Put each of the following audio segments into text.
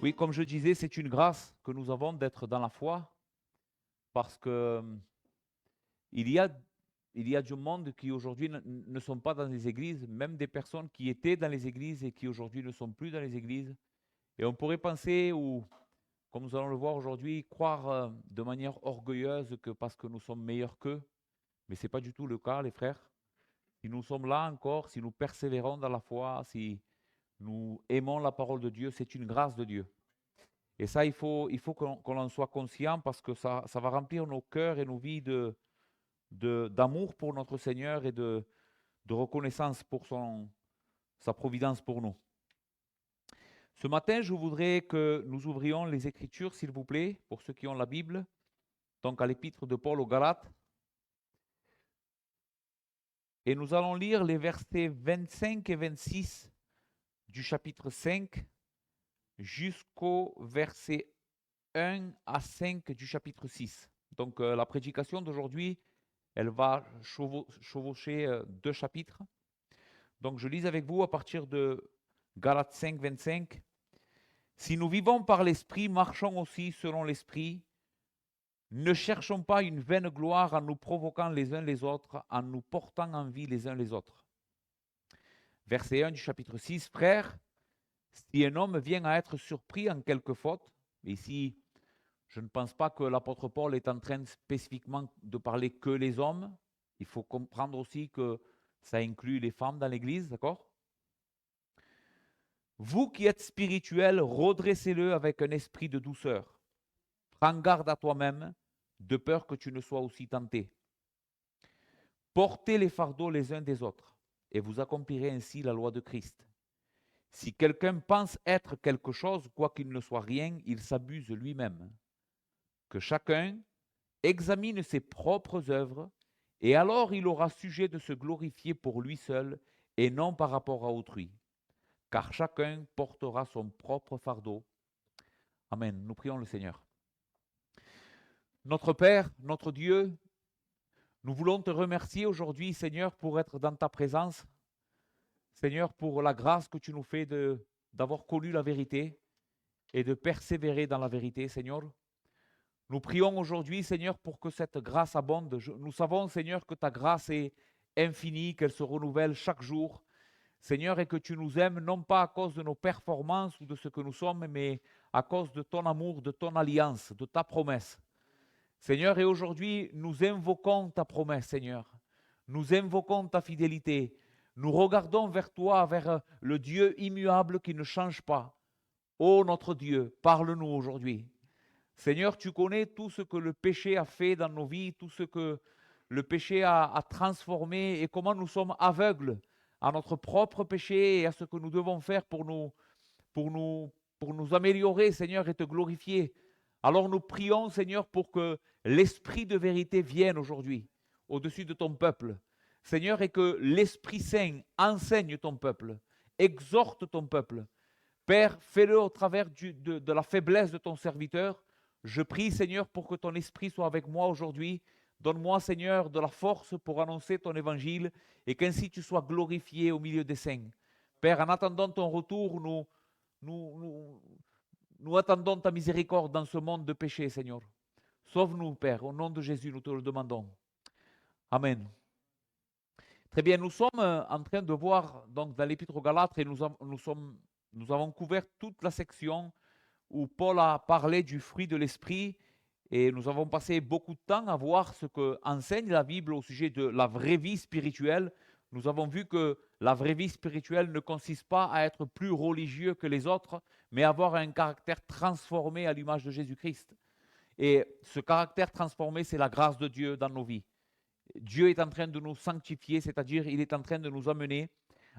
Oui, comme je disais, c'est une grâce que nous avons d'être dans la foi parce que il y a, il y a du monde qui aujourd'hui ne sont pas dans les églises, même des personnes qui étaient dans les églises et qui aujourd'hui ne sont plus dans les églises. Et on pourrait penser, ou comme nous allons le voir aujourd'hui, croire de manière orgueilleuse que parce que nous sommes meilleurs qu'eux, mais ce n'est pas du tout le cas, les frères. Si nous sommes là encore, si nous persévérons dans la foi, si nous aimons la parole de Dieu, c'est une grâce de Dieu. Et ça, il faut qu'on en soit conscient parce que ça va remplir nos cœurs et nos vies d'amour pour notre Seigneur et de reconnaissance pour sa providence pour nous. Ce matin, je voudrais que nous ouvrions les Écritures, s'il vous plaît, pour ceux qui ont la Bible, donc à l'épître de Paul aux Galates. Et nous allons lire les versets 25 et 26 du chapitre 5 jusqu'au verset 1 à 5 du chapitre 6. Donc la prédication d'aujourd'hui, elle va chevaucher deux chapitres. Donc je lis avec vous à partir de Galates 5, 25. Si nous vivons par l'Esprit, marchons aussi selon l'Esprit. Ne cherchons pas une vaine gloire en nous provoquant les uns les autres, en nous portant en vie les uns les autres. Verset 1 du chapitre 6. Frères, si un homme vient à être surpris en quelque faute, ici je ne pense pas que l'apôtre Paul est en train spécifiquement de parler que les hommes. Il faut comprendre aussi que ça inclut les femmes dans l'Église, d'accord? Vous qui êtes spirituels, redressez-le avec un esprit de douceur. Prends garde à toi-même, de peur que tu ne sois aussi tenté. Portez les fardeaux les uns des autres, et vous accomplirez ainsi la loi de Christ. Si quelqu'un pense être quelque chose, quoiqu'il ne soit rien, il s'abuse lui-même. Que chacun examine ses propres œuvres, et alors il aura sujet de se glorifier pour lui seul et non par rapport à autrui, car chacun portera son propre fardeau. Amen. Nous prions le Seigneur. Notre Père, notre Dieu, nous voulons te remercier aujourd'hui, Seigneur, pour être dans ta présence. Seigneur, pour la grâce que tu nous fais d'avoir connu la vérité et de persévérer dans la vérité, Seigneur. Nous prions aujourd'hui, Seigneur, pour que cette grâce abonde. Nous savons, Seigneur, que ta grâce est infinie, qu'elle se renouvelle chaque jour. Seigneur, et que tu nous aimes non pas à cause de nos performances ou de ce que nous sommes, mais à cause de ton amour, de ton alliance, de ta promesse. Seigneur, et aujourd'hui, nous invoquons ta promesse, Seigneur. Nous invoquons ta fidélité. Nous regardons vers toi, vers le Dieu immuable qui ne change pas. Ô notre Dieu, parle-nous aujourd'hui. Seigneur, tu connais tout ce que le péché a fait dans nos vies, tout ce que le péché a transformé et comment nous sommes aveugles à notre propre péché et à ce que nous devons faire pour nous, pour nous améliorer, Seigneur, et te glorifier. Alors nous prions, Seigneur, pour que l'Esprit de vérité vienne aujourd'hui au-dessus de ton peuple. Seigneur, et que l'Esprit Saint enseigne ton peuple, exhorte ton peuple. Père, fais-le au travers de la faiblesse de ton serviteur. Je prie, Seigneur, pour que ton Esprit soit avec moi aujourd'hui. Donne-moi, Seigneur, de la force pour annoncer ton évangile et qu'ainsi tu sois glorifié au milieu des saints. Père, en attendant ton retour, nous, nous attendons ta miséricorde dans ce monde de péché, Seigneur. Sauve-nous, Père, au nom de Jésus, nous te le demandons. Amen. Très bien, nous sommes en train de voir donc dans l'Épître aux Galates et nous avons couvert toute la section où Paul a parlé du fruit de l'esprit et nous avons passé beaucoup de temps à voir ce que enseigne la Bible au sujet de la vraie vie spirituelle. Nous avons vu que la vraie vie spirituelle ne consiste pas à être plus religieux que les autres, mais à avoir un caractère transformé à l'image de Jésus-Christ. Et ce caractère transformé, c'est la grâce de Dieu dans nos vies. Dieu est en train de nous sanctifier, c'est-à-dire il est en train de nous amener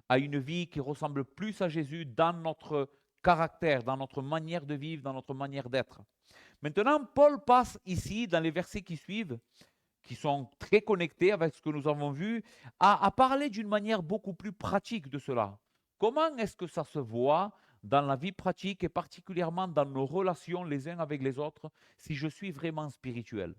à une vie qui ressemble plus à Jésus dans notre caractère, dans notre manière de vivre, dans notre manière d'être. Maintenant, Paul passe ici, dans les versets qui suivent, qui sont très connectés avec ce que nous avons vu, à parler d'une manière beaucoup plus pratique de cela. Comment est-ce que ça se voit dans la vie pratique et particulièrement dans nos relations les uns avec les autres si je suis vraiment spirituel?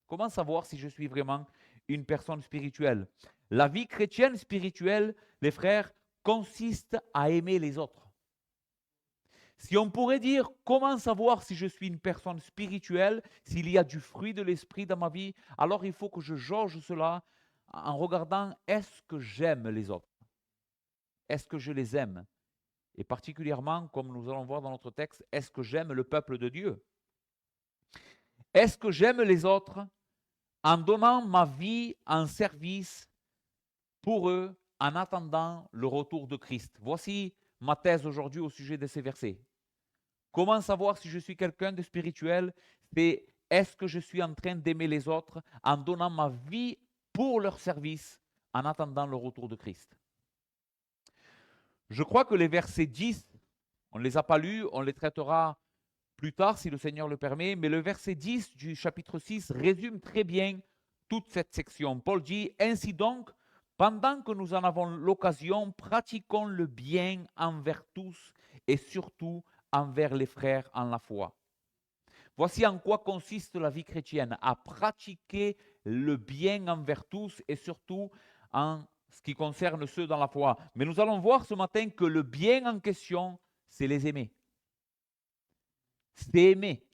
Comment savoir si je suis vraiment une personne spirituelle? La vie chrétienne spirituelle, les frères, consiste à aimer les autres. Si on pourrait dire comment savoir si je suis une personne spirituelle, s'il y a du fruit de l'esprit dans ma vie, alors il faut que je jauge cela en regardant est-ce que j'aime les autres? Est-ce que je les aime? Et particulièrement, comme nous allons voir dans notre texte, est-ce que j'aime le peuple de Dieu? Est-ce que j'aime les autres en donnant ma vie en service pour eux en attendant le retour de Christ? Voici ma thèse aujourd'hui au sujet de ces versets. Comment savoir si je suis quelqu'un de spirituel? C'est est-ce que je suis en train d'aimer les autres en donnant ma vie pour leur service en attendant le retour de Christ? Je crois que les versets 10, on ne les a pas lus, on les traitera plus tard si le Seigneur le permet, mais le verset 10 du chapitre 6 résume très bien toute cette section. Paul dit, ainsi donc, pendant que nous en avons l'occasion, pratiquons le bien envers tous et surtout envers les frères en la foi. Voici en quoi consiste la vie chrétienne, à pratiquer le bien envers tous et surtout en ce qui concerne ceux dans la foi. Mais nous allons voir ce matin que le bien en question, c'est les aimer. C'est aimer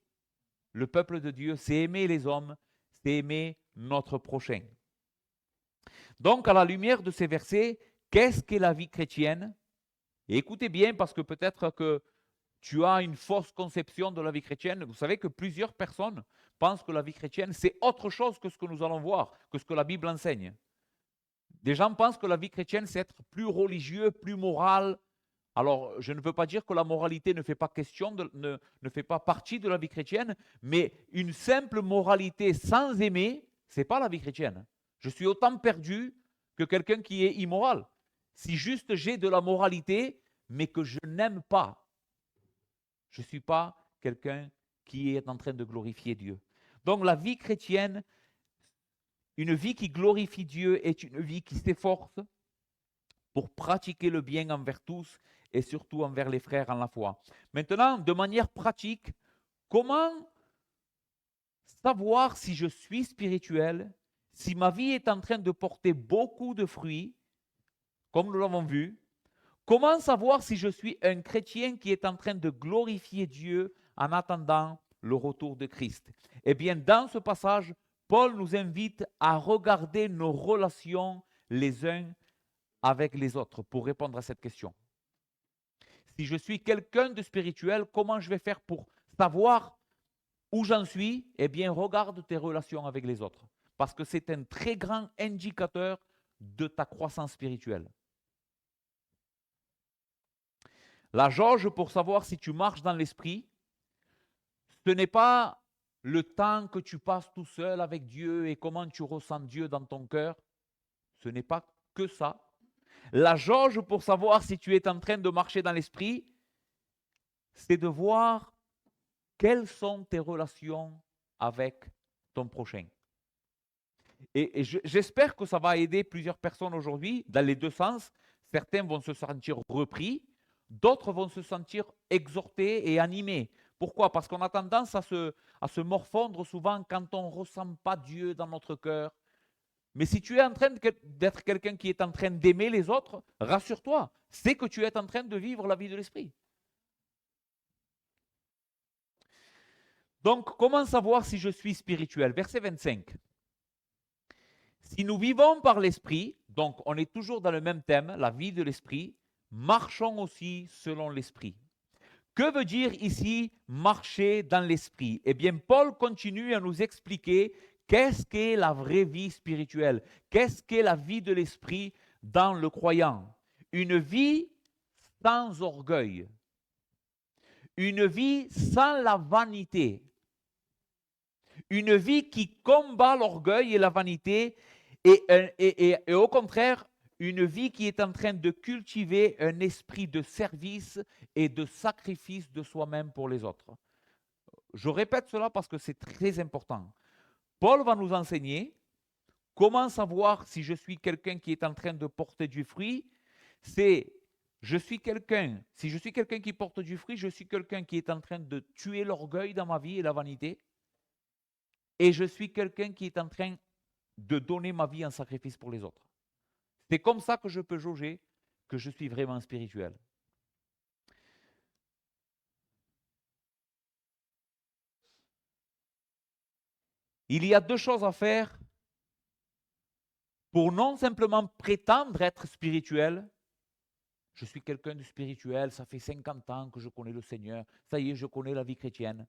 le peuple de Dieu, c'est aimer les hommes, c'est aimer notre prochain. Donc, à la lumière de ces versets, qu'est-ce qu'est la vie chrétienne? Et écoutez bien, parce que peut-être que tu as une fausse conception de la vie chrétienne. Vous savez que plusieurs personnes pensent que la vie chrétienne, c'est autre chose que ce que nous allons voir, que ce que la Bible enseigne. Des gens pensent que la vie chrétienne, c'est être plus religieux, plus moral. Alors, je ne veux pas dire que la moralité ne fait pas ne fait pas partie de la vie chrétienne, mais une simple moralité sans aimer, ce n'est pas la vie chrétienne. Je suis autant perdu que quelqu'un qui est immoral. Si juste j'ai de la moralité, mais que je n'aime pas, je ne suis pas quelqu'un qui est en train de glorifier Dieu. Donc la vie chrétienne, une vie qui glorifie Dieu est une vie qui s'efforce pour pratiquer le bien envers tous et surtout envers les frères en la foi. Maintenant, de manière pratique, comment savoir si je suis spirituel, si ma vie est en train de porter beaucoup de fruits, comme nous l'avons vu? Comment savoir si je suis un chrétien qui est en train de glorifier Dieu en attendant le retour de Christ? Eh bien, dans ce passage, Paul nous invite à regarder nos relations les uns avec les autres pour répondre à cette question. Si je suis quelqu'un de spirituel, comment je vais faire pour savoir où j'en suis? Eh bien, regarde tes relations avec les autres, parce que c'est un très grand indicateur de ta croissance spirituelle. La jauge pour savoir si tu marches dans l'esprit, ce n'est pas le temps que tu passes tout seul avec Dieu et comment tu ressens Dieu dans ton cœur. Ce n'est pas que ça. La jauge pour savoir si tu es en train de marcher dans l'esprit, c'est de voir quelles sont tes relations avec ton prochain. Et j'espère que ça va aider plusieurs personnes aujourd'hui dans les deux sens. Certains vont se sentir repris, d'autres vont se sentir exhortés et animés. Pourquoi? Parce qu'on a tendance à se morfondre souvent quand on ne ressent pas Dieu dans notre cœur. Mais si tu es en train d'être quelqu'un qui est en train d'aimer les autres, rassure-toi, c'est que tu es en train de vivre la vie de l'esprit. Donc, comment savoir si je suis spirituel? Verset 25. Si nous vivons par l'esprit, donc on est toujours dans le même thème, la vie de l'esprit, marchons aussi selon l'esprit. Que veut dire ici marcher dans l'esprit? Eh bien, Paul continue à nous expliquer qu'est-ce qu'est la vraie vie spirituelle, qu'est-ce qu'est la vie de l'esprit dans le croyant. Une vie sans orgueil, une vie sans la vanité, une vie qui combat l'orgueil et la vanité et au contraire, une vie qui est en train de cultiver un esprit de service et de sacrifice de soi-même pour les autres. Je répète cela parce que c'est très important. Paul va nous enseigner comment savoir si je suis quelqu'un qui est en train de porter du fruit. Si je suis quelqu'un qui porte du fruit, je suis quelqu'un qui est en train de tuer l'orgueil dans ma vie et la vanité. Et je suis quelqu'un qui est en train de donner ma vie en sacrifice pour les autres. C'est comme ça que je peux jauger que je suis vraiment spirituel. Il y a deux choses à faire pour non simplement prétendre être spirituel. Je suis quelqu'un de spirituel, ça fait 50 ans que je connais le Seigneur, ça y est, je connais la vie chrétienne.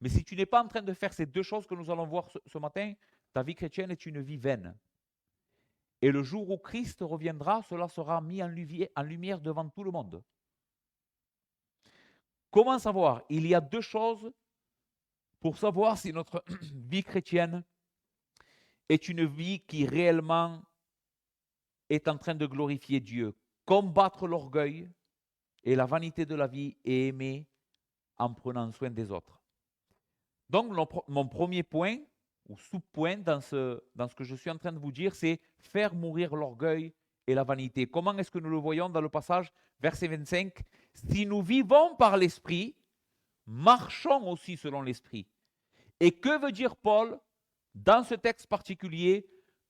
Mais si tu n'es pas en train de faire ces deux choses que nous allons voir ce matin, ta vie chrétienne est une vie vaine. Et le jour où Christ reviendra, cela sera mis en lumière devant tout le monde. Comment savoir? Il y a deux choses pour savoir si notre vie chrétienne est une vie qui réellement est en train de glorifier Dieu. Combattre l'orgueil et la vanité de la vie et aimer en prenant soin des autres. Donc, mon premier point, ou sous-point dans ce que je suis en train de vous dire, c'est faire mourir l'orgueil et la vanité. Comment est-ce que nous le voyons dans le passage, verset 25? Si nous vivons par l'Esprit, marchons aussi selon l'Esprit. Et que veut dire Paul dans ce texte particulier?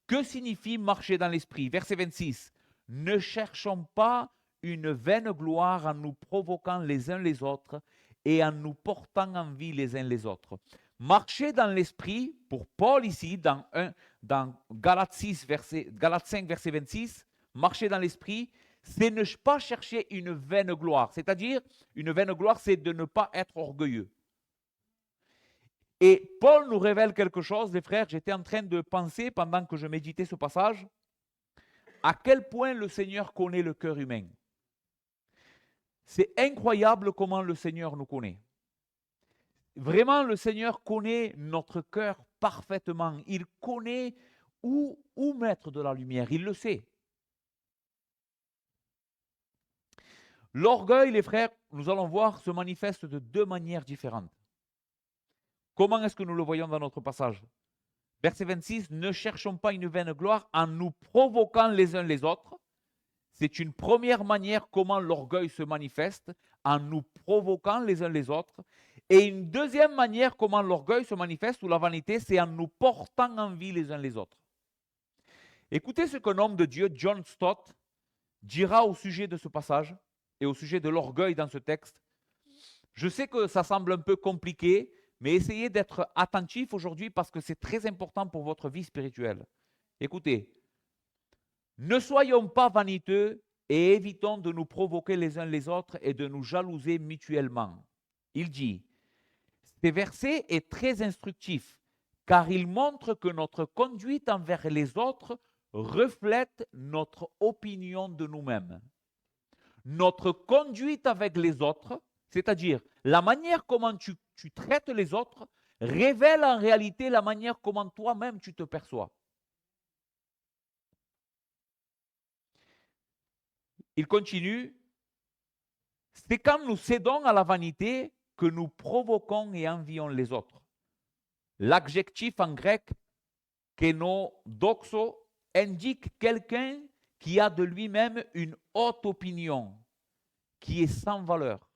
Que signifie marcher dans l'Esprit? Verset 26. Ne cherchons pas une vaine gloire en nous provoquant les uns les autres et en nous portant envie les uns les autres. Marcher dans l'Esprit, pour Paul ici, dans Galates 5, verset 26, marcher dans l'Esprit, c'est ne pas chercher une vaine gloire. C'est-à-dire, une vaine gloire, c'est de ne pas être orgueilleux. Et Paul nous révèle quelque chose, les frères, j'étais en train de penser pendant que je méditais ce passage, à quel point le Seigneur connaît le cœur humain. C'est incroyable comment le Seigneur nous connaît. Vraiment, le Seigneur connaît notre cœur parfaitement. Il connaît où mettre de la lumière, il le sait. L'orgueil, les frères, nous allons voir, se manifeste de deux manières différentes. Comment est-ce que nous le voyons dans notre passage? Verset 26, ne cherchons pas une vaine gloire en nous provoquant les uns les autres. C'est une première manière comment l'orgueil se manifeste, en nous provoquant les uns les autres. Et une deuxième manière comment l'orgueil se manifeste, ou la vanité, c'est en nous portant envie les uns les autres. Écoutez ce qu'un homme de Dieu, John Stott, dira au sujet de ce passage et au sujet de l'orgueil dans ce texte. Je sais que ça semble un peu compliqué, mais essayez d'être attentif aujourd'hui parce que c'est très important pour votre vie spirituelle. Écoutez, ne soyons pas vaniteux et évitons de nous provoquer les uns les autres et de nous jalouser mutuellement. Il dit, ce verset est très instructif car il montre que notre conduite envers les autres reflète notre opinion de nous-mêmes. Notre conduite avec les autres, c'est-à-dire la manière comment tu traites les autres, révèle en réalité la manière comment toi-même tu te perçois. Il continue, c'est quand nous cédons à la vanité que nous provoquons et envions les autres. L'adjectif en grec kénodoxo indique quelqu'un qui a de lui-même une haute opinion, qui est sans valeur.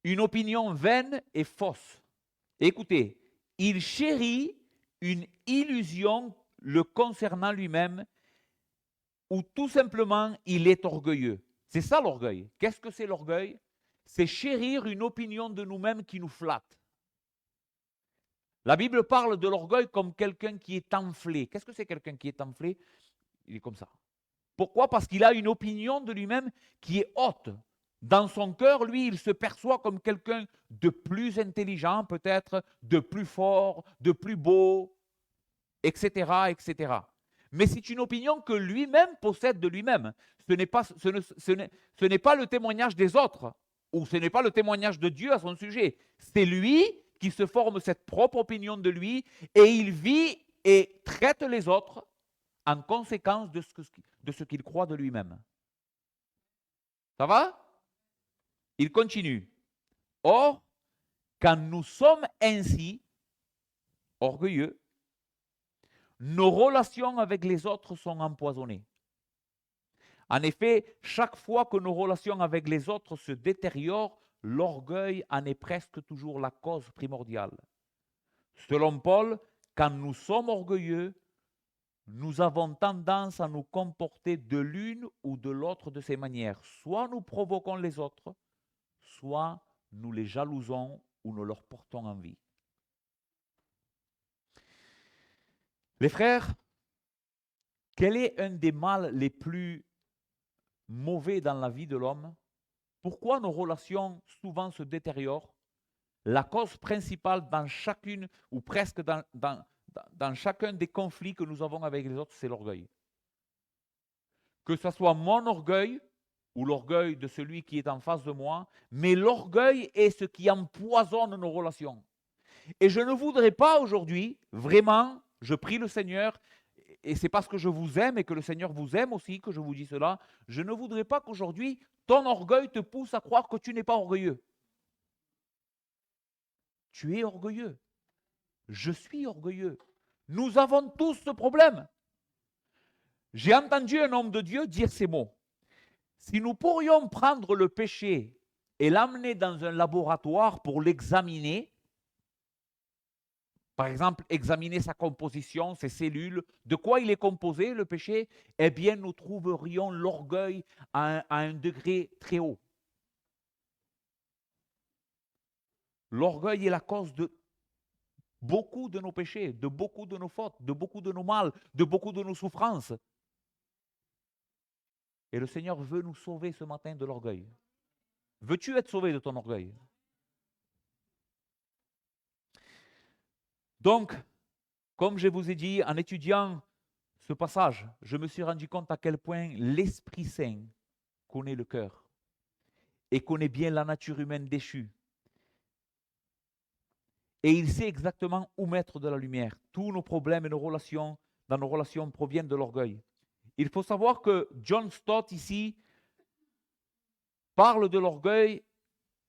Une opinion vaine et fausse. Écoutez, il chérit une illusion le concernant lui-même ou tout simplement il est orgueilleux. C'est ça l'orgueil. Qu'est-ce que c'est l'orgueil? C'est chérir une opinion de nous-mêmes qui nous flatte. La Bible parle de l'orgueil comme quelqu'un qui est enflé. Qu'est-ce que c'est quelqu'un qui est enflé? Il est comme ça. Pourquoi? Parce qu'il a une opinion de lui-même qui est haute. Dans son cœur, lui, il se perçoit comme quelqu'un de plus intelligent, peut-être, de plus fort, de plus beau, etc., etc. Mais c'est une opinion que lui-même possède de lui-même. Ce n'est pas le témoignage des autres, ou ce n'est pas le témoignage de Dieu à son sujet. C'est lui qui se forme cette propre opinion de lui, et il vit et traite les autres en conséquence de ce qu'il croit de lui-même. Ça va? Il continue. Or, quand nous sommes ainsi, orgueilleux, nos relations avec les autres sont empoisonnées. En effet, chaque fois que nos relations avec les autres se détériorent, l'orgueil en est presque toujours la cause primordiale. Selon Paul, quand nous sommes orgueilleux, nous avons tendance à nous comporter de l'une ou de l'autre de ces manières. Soit nous provoquons les autres, soit nous les jalousons ou nous leur portons envie. Les frères, quel est un des mal les plus mauvais dans la vie de l'homme? Pourquoi nos relations souvent se détériorent? La cause principale dans chacune ou presque dans chacun des conflits que nous avons avec les autres, c'est l'orgueil. Que ce soit mon orgueil ou l'orgueil de celui qui est en face de moi, mais l'orgueil est ce qui empoisonne nos relations. Et je ne voudrais pas aujourd'hui, vraiment, je prie le Seigneur, et c'est parce que je vous aime et que le Seigneur vous aime aussi que je vous dis cela, je ne voudrais pas qu'aujourd'hui, ton orgueil te pousse à croire que tu n'es pas orgueilleux. Tu es orgueilleux. Je suis orgueilleux. Nous avons tous ce problème. J'ai entendu un homme de Dieu dire ces mots. Si nous pourrions prendre le péché et l'amener dans un laboratoire pour l'examiner, par exemple, examiner sa composition, ses cellules, de quoi il est composé, le péché, eh bien, nous trouverions l'orgueil à un degré très haut. L'orgueil est la cause de beaucoup de nos péchés, de beaucoup de nos fautes, de beaucoup de nos mal, de beaucoup de nos souffrances. Et le Seigneur veut nous sauver ce matin de l'orgueil. Veux-tu être sauvé de ton orgueil? Donc, comme je vous ai dit, en étudiant ce passage, je me suis rendu compte à quel point l'Esprit Saint connaît le cœur et connaît bien la nature humaine déchue. Et il sait exactement où mettre de la lumière. Tous nos problèmes et nos relations, dans nos relations, proviennent de l'orgueil. Il faut savoir que John Stott, ici, parle de l'orgueil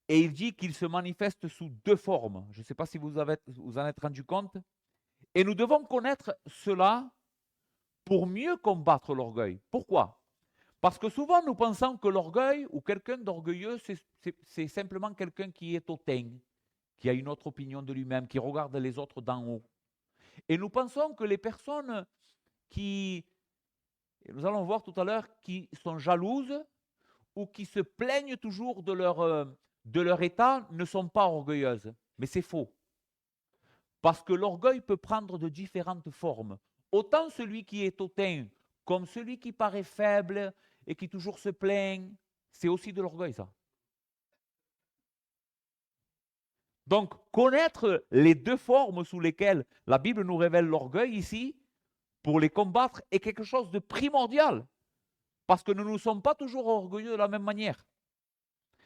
et il dit qu'il se manifeste sous deux formes. Je ne sais pas si vous en êtes rendu compte. Et nous devons connaître cela pour mieux combattre l'orgueil. Pourquoi? Parce que souvent, nous pensons que l'orgueil ou quelqu'un d'orgueilleux, c'est simplement quelqu'un qui est hautain, qui a une autre opinion de lui-même, qui regarde les autres d'en haut. Et nous pensons que les personnes qui, nous allons voir tout à l'heure, qui sont jalouses ou qui se plaignent toujours de leur état ne sont pas orgueilleuses. Mais c'est faux. Parce que l'orgueil peut prendre de différentes formes. Autant celui qui est hautain, comme celui qui paraît faible et qui toujours se plaint, c'est aussi de l'orgueil, ça. Donc, connaître les deux formes sous lesquelles la Bible nous révèle l'orgueil ici, pour les combattre, est quelque chose de primordial. Parce que nous ne sommes pas toujours orgueilleux de la même manière.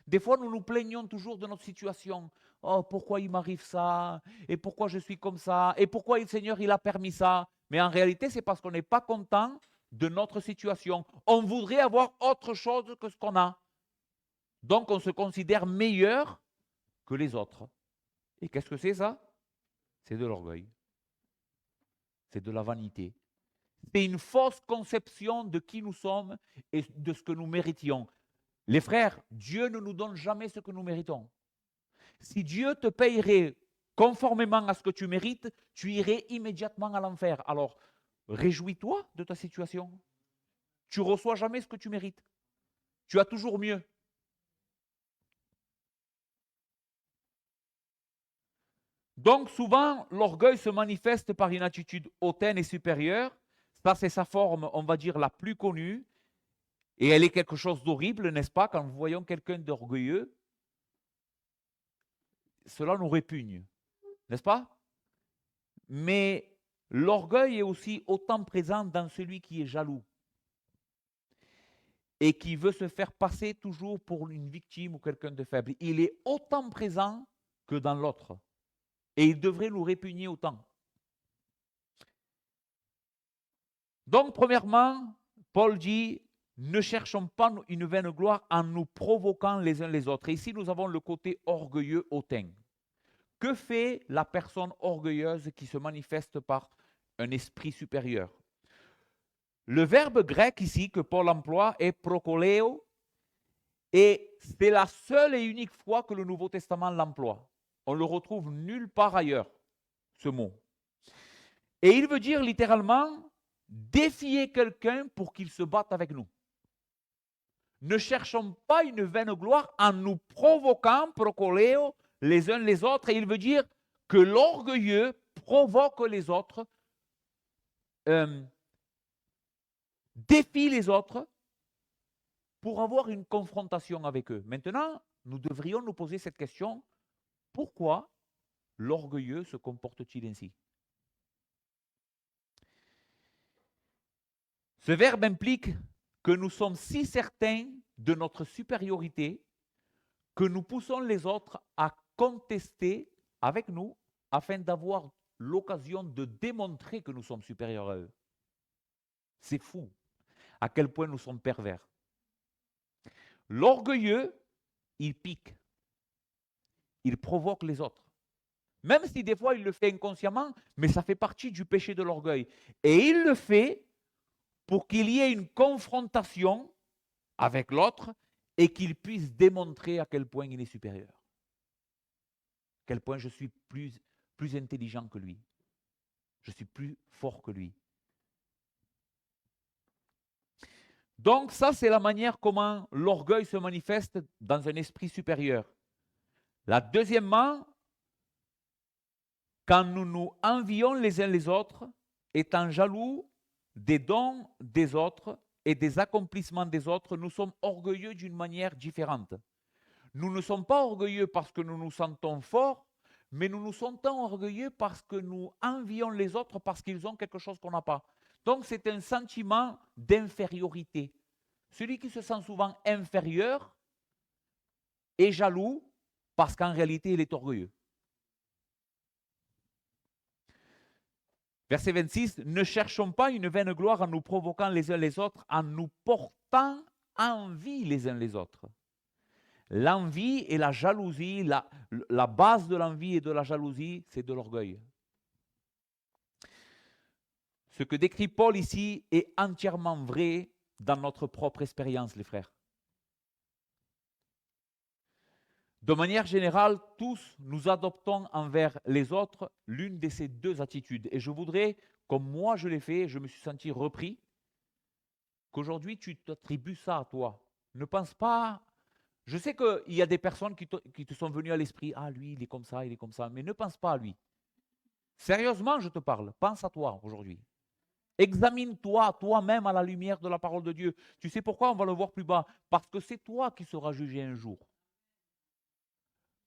Des fois, nous nous plaignons toujours de notre situation. Oh, pourquoi il m'arrive ça? Et pourquoi je suis comme ça? Et pourquoi le Seigneur, il a permis ça? Mais en réalité, c'est parce qu'on n'est pas content de notre situation. On voudrait avoir autre chose que ce qu'on a. Donc, on se considère meilleur que les autres. Et qu'est-ce que c'est ça? C'est de l'orgueil. C'est de la vanité. C'est une fausse conception de qui nous sommes et de ce que nous méritions. Les frères, Dieu ne nous donne jamais ce que nous méritons. Si Dieu te payerait conformément à ce que tu mérites, tu irais immédiatement à l'enfer. Alors, réjouis-toi de ta situation. Tu ne reçois jamais ce que tu mérites. Tu as toujours mieux. Donc, souvent, l'orgueil se manifeste par une attitude hautaine et supérieure. Ça, c'est sa forme, on va dire, la plus connue. Et elle est quelque chose d'horrible, n'est-ce pas? Quand nous voyons quelqu'un d'orgueilleux, cela nous répugne, n'est-ce pas? Mais l'orgueil est aussi autant présent dans celui qui est jaloux et qui veut se faire passer toujours pour une victime ou quelqu'un de faible. Il est autant présent que dans l'autre. Et il devrait nous répugner autant. Donc, premièrement, Paul dit, ne cherchons pas une vaine gloire en nous provoquant les uns les autres. Et ici, nous avons le côté orgueilleux, hautain. Que fait la personne orgueilleuse qui se manifeste par un esprit supérieur? Le verbe grec ici que Paul emploie est prokoléo, et c'est la seule et unique fois que le Nouveau Testament l'emploie. On le retrouve nulle part ailleurs, ce mot. Et il veut dire littéralement défier quelqu'un pour qu'il se batte avec nous. Ne cherchons pas une vaine gloire en nous provoquant, prokoléo, les uns les autres, et il veut dire que l'orgueilleux provoque les autres, défie les autres pour avoir une confrontation avec eux. Maintenant, nous devrions nous poser cette question, pourquoi l'orgueilleux se comporte-t-il ainsi? Ce verbe implique que nous sommes si certains de notre supériorité que nous poussons les autres à contester avec nous afin d'avoir l'occasion de démontrer que nous sommes supérieurs à eux. C'est fou à quel point nous sommes pervers. L'orgueilleux, il pique, il provoque les autres. Même si des fois il le fait inconsciemment, mais ça fait partie du péché de l'orgueil. Et il le fait pour qu'il y ait une confrontation avec l'autre et qu'il puisse démontrer à quel point il est supérieur. À quel point je suis plus intelligent que lui. Je suis plus fort que lui. Donc ça, c'est la manière comment l'orgueil se manifeste dans un esprit supérieur. Deuxièmement, quand nous nous envions les uns les autres, étant jaloux des dons des autres et des accomplissements des autres, nous sommes orgueilleux d'une manière différente. Nous ne sommes pas orgueilleux parce que nous nous sentons forts, mais nous nous sentons orgueilleux parce que nous envions les autres parce qu'ils ont quelque chose qu'on n'a pas. Donc c'est un sentiment d'infériorité. Celui qui se sent souvent inférieur est jaloux parce qu'en réalité il est orgueilleux. Verset 26, ne cherchons pas une vaine gloire en nous provoquant les uns les autres, en nous portant envie les uns les autres. L'envie et la jalousie, la base de l'envie et de la jalousie, c'est de l'orgueil. Ce que décrit Paul ici est entièrement vrai dans notre propre expérience, les frères. De manière générale, tous nous adoptons envers les autres l'une de ces deux attitudes. Et je voudrais, comme moi je l'ai fait, je me suis senti repris, qu'aujourd'hui tu t'attribues ça à toi. Ne pense pas. Je sais qu'il y a des personnes qui te sont venues à l'esprit. Ah, lui, il est comme ça, mais ne pense pas à lui. Sérieusement, je te parle. Pense à toi aujourd'hui. Examine-toi toi-même à la lumière de la parole de Dieu. Tu sais pourquoi? On va le voir plus bas. Parce que c'est toi qui seras jugé un jour.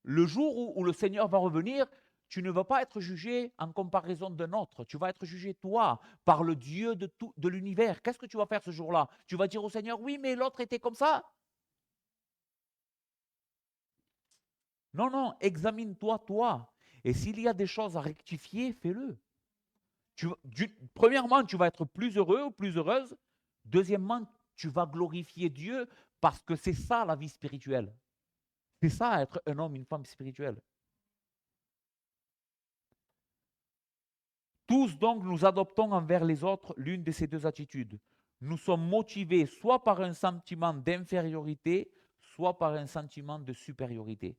Le jour où le Seigneur va revenir, tu ne vas pas être jugé en comparaison d'un autre. Tu vas être jugé toi, par le Dieu de l'univers. Qu'est-ce que tu vas faire ce jour-là? Tu vas dire au Seigneur, oui, mais l'autre était comme ça. Non, non, examine-toi, toi. Et s'il y a des choses à rectifier, fais-le. Premièrement, tu vas être plus heureux ou plus heureuse. Deuxièmement, tu vas glorifier Dieu parce que c'est ça la vie spirituelle. C'est ça être un homme, une femme spirituelle. Tous donc nous adoptons envers les autres l'une de ces deux attitudes. Nous sommes motivés soit par un sentiment d'infériorité, soit par un sentiment de supériorité.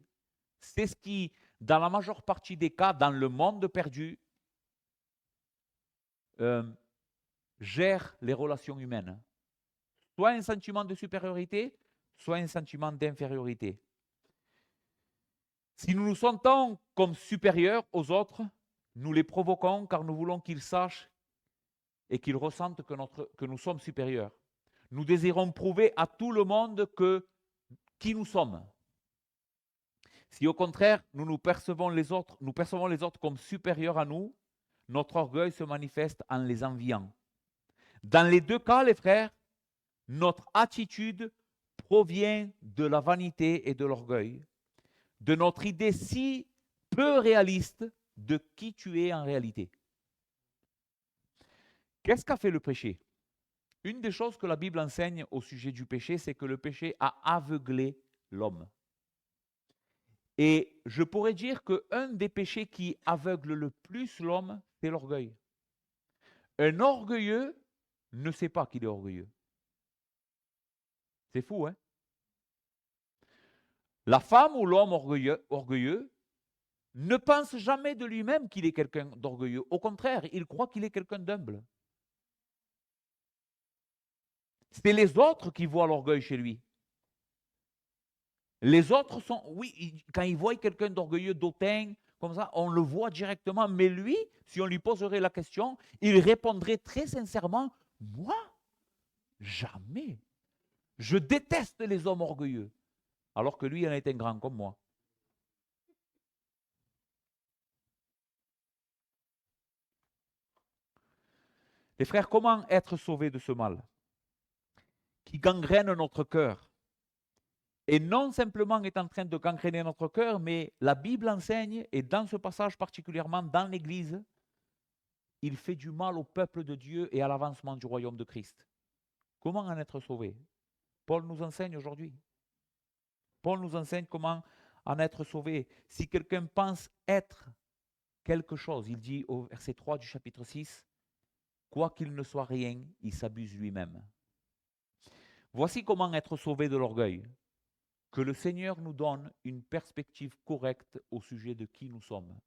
C'est ce qui, dans la majeure partie des cas, dans le monde perdu, gère les relations humaines. Soit un sentiment de supériorité, soit un sentiment d'infériorité. Si nous nous sentons comme supérieurs aux autres, nous les provoquons car nous voulons qu'ils sachent et qu'ils ressentent que nous sommes supérieurs. Nous désirons prouver à tout le monde qui nous sommes. Si au contraire, nous percevons les autres comme supérieurs à nous, notre orgueil se manifeste en les enviant. Dans les deux cas, les frères, notre attitude provient de la vanité et de l'orgueil, de notre idée si peu réaliste de qui tu es en réalité. Qu'est-ce qu'a fait le péché? Une des choses que la Bible enseigne au sujet du péché, c'est que le péché a aveuglé l'homme. Et je pourrais dire qu'un des péchés qui aveugle le plus l'homme, c'est l'orgueil. Un orgueilleux ne sait pas qu'il est orgueilleux. C'est fou, hein? La femme ou l'homme orgueilleux ne pense jamais de lui-même qu'il est quelqu'un d'orgueilleux. Au contraire, il croit qu'il est quelqu'un d'humble. C'est les autres qui voient l'orgueil chez lui. Les autres sont, oui, quand ils voient quelqu'un d'orgueilleux, d'autant, comme ça, on le voit directement. Mais lui, si on lui poserait la question, il répondrait très sincèrement, moi, jamais. Je déteste les hommes orgueilleux. Alors que lui, il en est un grand comme moi. Les frères, comment être sauvés de ce mal qui gangrène notre cœur? Et non simplement est en train de gangréner notre cœur, mais la Bible enseigne, et dans ce passage particulièrement dans l'Église, il fait du mal au peuple de Dieu et à l'avancement du royaume de Christ. Comment en être sauvé? Paul nous enseigne aujourd'hui. Paul nous enseigne comment en être sauvé. Si quelqu'un pense être quelque chose, il dit au verset 3 du chapitre 6, quoi qu'il ne soit rien, il s'abuse lui-même. Voici comment être sauvé de l'orgueil. Que le Seigneur nous donne une perspective correcte au sujet de qui nous sommes,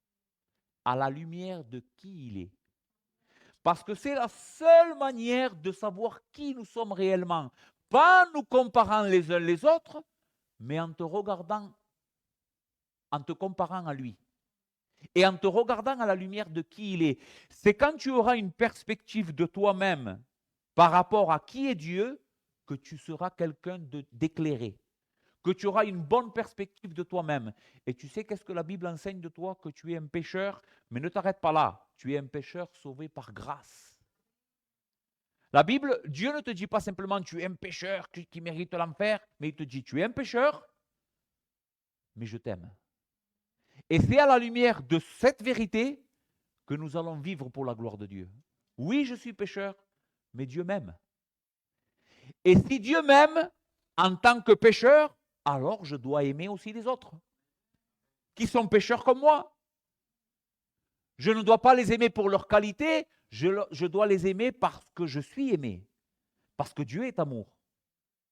à la lumière de qui il est. Parce que c'est la seule manière de savoir qui nous sommes réellement. Pas nous comparant les uns les autres, mais en te regardant, en te comparant à lui. Et en te regardant à la lumière de qui il est. C'est quand tu auras une perspective de toi-même par rapport à qui est Dieu que tu seras quelqu'un d'éclairé. Que tu auras une bonne perspective de toi-même. Et tu sais qu'est-ce que la Bible enseigne de toi? Que tu es un pécheur, mais ne t'arrête pas là. Tu es un pécheur sauvé par grâce. La Bible, Dieu ne te dit pas simplement tu es un pécheur qui mérite l'enfer, mais il te dit tu es un pécheur, mais je t'aime. Et c'est à la lumière de cette vérité que nous allons vivre pour la gloire de Dieu. Oui, je suis pécheur, mais Dieu m'aime. Et si Dieu m'aime en tant que pécheur, alors je dois aimer aussi les autres qui sont pécheurs comme moi. Je ne dois pas les aimer pour leur qualité, je dois les aimer parce que je suis aimé, parce que Dieu est amour.